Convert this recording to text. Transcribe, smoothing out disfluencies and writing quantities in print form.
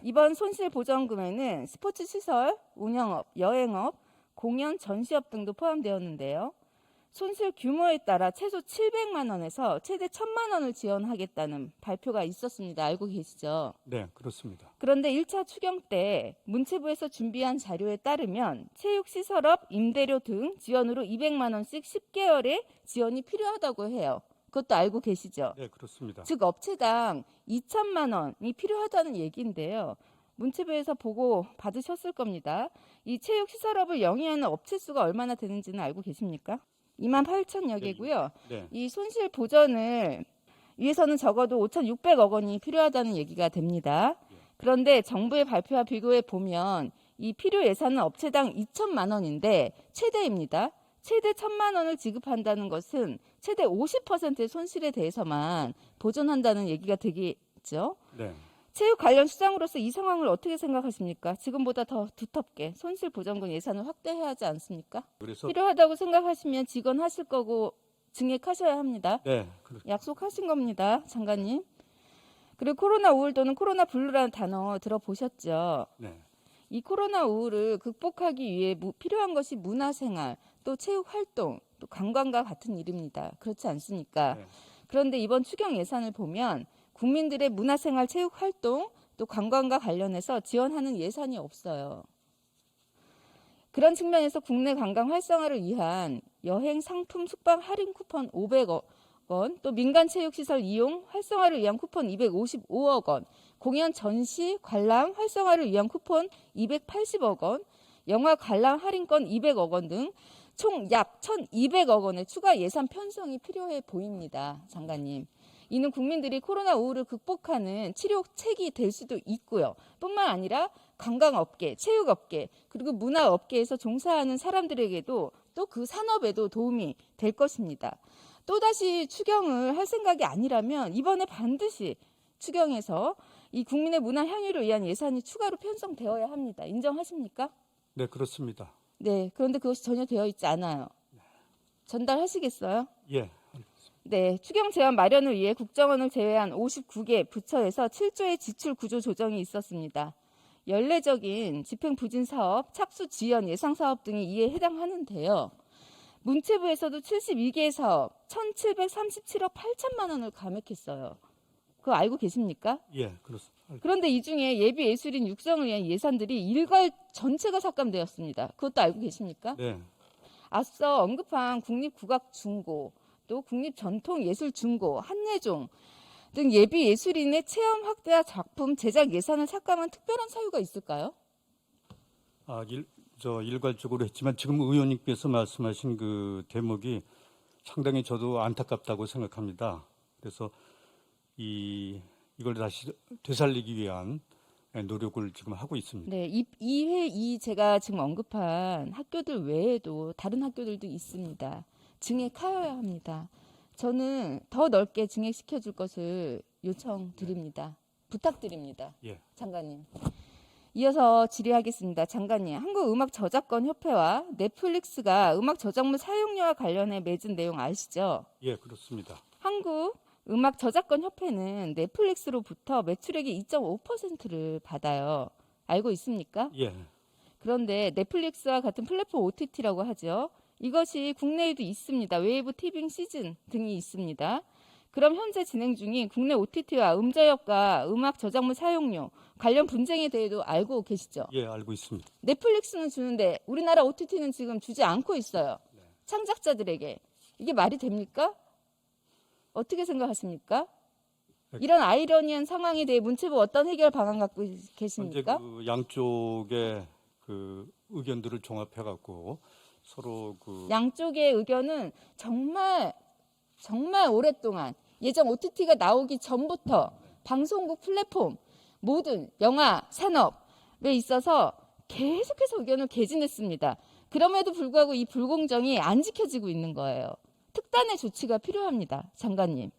이번 손실보전금에는 스포츠시설, 운영업, 여행업, 공연, 전시업 등도 포함되었는데요. 손실 규모에 따라 최소 700만 원에서 최대 1000만 원을 지원하겠다는 발표가 있었습니다. 알고 계시죠? 네, 그렇습니다. 그런데 1차 추경 때 문체부에서 준비한 자료에 따르면 체육시설업, 임대료 등 지원으로 200만 원씩 10개월의 지원이 필요하다고 해요. 그것도 알고 계시죠? 네, 그렇습니다. 즉 업체당 2천만 원이 필요하다는 얘기인데요. 문체부에서 보고 받으셨을 겁니다. 이 체육시설업을 영위하는 업체 수가 얼마나 되는지는 알고 계십니까? 2만 8천여 개고요. 네. 이 손실 보전을 위해서는 적어도 5,600억 원이 필요하다는 얘기가 됩니다. 그런데 정부의 발표와 비교해 보면 이 필요 예산은 업체당 2천만 원인데 최대입니다. 최대 1,000만 원을 지급한다는 것은 최대 50%의 손실에 대해서만 보전한다는 얘기가 되겠죠. 네. 체육 관련 수장으로서 이 상황을 어떻게 생각하십니까? 지금보다 더 두텁게 손실보전금 예산을 확대해야 하지 않습니까? 그래서 필요하다고 생각하시면 직원하실 거고 증액하셔야 합니다. 네, 약속하신 겁니다, 장관님. 그리고 코로나 우울 또는 코로나 블루라는 단어 들어보셨죠? 네. 이 코로나 우울을 극복하기 위해 필요한 것이 문화생활, 또 체육활동, 또 관광과 같은 일입니다. 그렇지 않습니까? 네. 그런데 이번 추경 예산을 보면 국민들의 문화생활, 체육활동, 또 관광과 관련해서 지원하는 예산이 없어요. 그런 측면에서 국내 관광 활성화를 위한 여행 상품 숙박 할인 쿠폰 500억 원, 또 민간 체육시설 이용 활성화를 위한 쿠폰 255억 원, 공연 전시 관람 활성화를 위한 쿠폰 280억 원, 영화 관람 할인권 200억 원 등 총 약 1,200억 원의 추가 예산 편성이 필요해 보입니다, 장관님. 이는 국민들이 코로나 우울을 극복하는 치료책이 될 수도 있고요. 뿐만 아니라 관광업계, 체육업계, 그리고 문화업계에서 종사하는 사람들에게도 또 그 산업에도 도움이 될 것입니다. 또다시 추경을 할 생각이 아니라면 이번에 반드시 추경에서 이 국민의 문화 향유를 위한 예산이 추가로 편성되어야 합니다. 인정하십니까? 네, 그렇습니다. 네, 그런데 그것이 전혀 되어 있지 않아요. 전달하시겠어요? 예. 네, 추경 제한 마련을 위해 국정원을 제외한 59개 부처에서 7조의 지출 구조 조정이 있었습니다. 연례적인 집행부진 사업, 착수 지연 예상 사업 등이 이에 해당하는데요. 문체부에서도 72개 사업 1,737억 8천만 원을 감액했어요. 그거 알고 계십니까? 예, 그렇습니다. 그런데 이 중에 예비 예술인 육성을 위한 예산들이 일괄 전체가 삭감되었습니다. 그것도 알고 계십니까? 네. 앞서 언급한 국립국악중고, 또 국립전통예술중고, 한예종 등 예비 예술인의 체험 확대와 작품 제작 예산을 삭감한 특별한 사유가 있을까요? 일괄적으로 했지만 지금 의원님께서 말씀하신 그 대목이 상당히 저도 안타깝다고 생각합니다. 그래서 이걸 다시 되살리기 위한 노력을 지금 하고 있습니다. 네, 이 제가 지금 언급한 학교들 외에도 다른 학교들도 있습니다. 증액하여야 합니다. 저는 더 넓게 증액시켜 줄 것을 요청드립니다. 부탁드립니다. 예. 장관님. 이어서 질의하겠습니다. 장관님, 한국음악저작권협회와 넷플릭스가 음악 저작물 사용료와 관련해 맺은 내용 아시죠? 예, 그렇습니다. 한국음악저작권협회는 넷플릭스로부터 매출액의 2.5%를 받아요. 알고 있습니까? 예. 그런데 넷플릭스와 같은 플랫폼 OTT라고 하죠. 이것이 국내에도 있습니다. 웨이브 티빙 시즌 등이 있습니다. 그럼 현재 진행 중인 국내 OTT와 음저협과 음악 저작물 사용료 관련 분쟁에 대해도 알고 계시죠? 예, 알고 있습니다. 넷플릭스는 주는데 우리나라 OTT는 지금 주지 않고 있어요. 창작자들에게. 이게 말이 됩니까? 어떻게 생각하십니까? 이런 아이러니한 상황에 대해 문체부 어떤 해결 방안 갖고 현재 계십니까? 그 양쪽의 그 의견들을 종합해 갖고 서로 양쪽의 의견은 정말 오랫동안 예전 OTT가 나오기 전부터 방송국 플랫폼 모든 영화 산업에 있어서 계속해서 의견을 개진했습니다. 그럼에도 불구하고 이 불공정이 안 지켜지고 있는 거예요. 특단의 조치가 필요합니다. 장관님.